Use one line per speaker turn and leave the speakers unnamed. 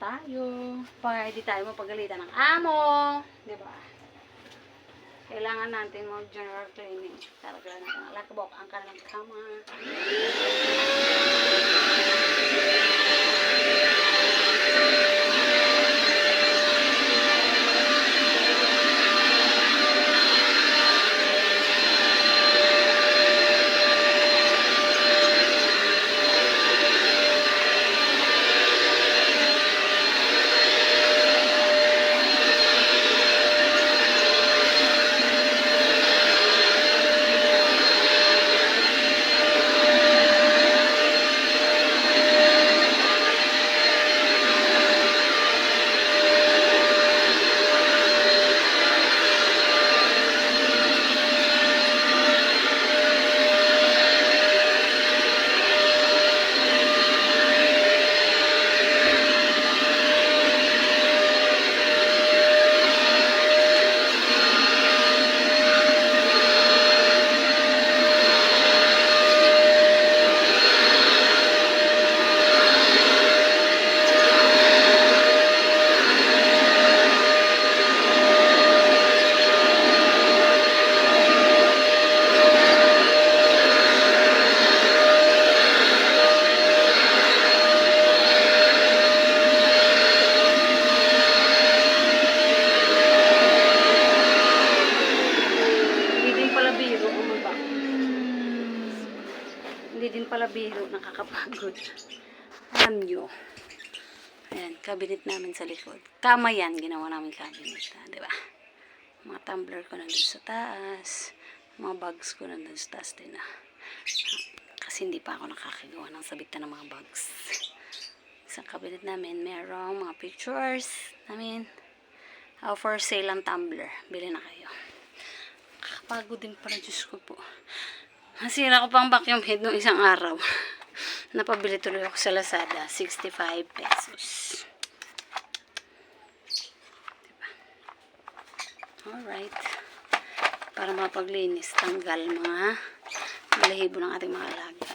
tayo. Para hindi tayo mapagalitan ng amo. Diba? Kailangan natin mag-general cleaning. Talaga natin alakabok ang kanilang kama. Hindi din pala biro, nakakapagod. Alam nyo. Ayan, cabinet namin sa likod. Kama yan, ginawa namin cabinet. Diba? Mga tumbler ko nandun sa taas. Mga bags ko nandun sa taas din. Kasi hindi pa ako nakakagawa ng sabitan ng mga bags. Sa cabinet namin, merong mga pictures namin. For sale ang tumbler. Bili na kayo. Nakakapagod din pala, Diyos ko po. Nasira ko pang vacuum head nung isang araw. Napabili tuloy ako sa Lazada. 65 pesos. Diba? Alright. Para mapaglinis, tanggal mga balahibo ng ating mga alaga.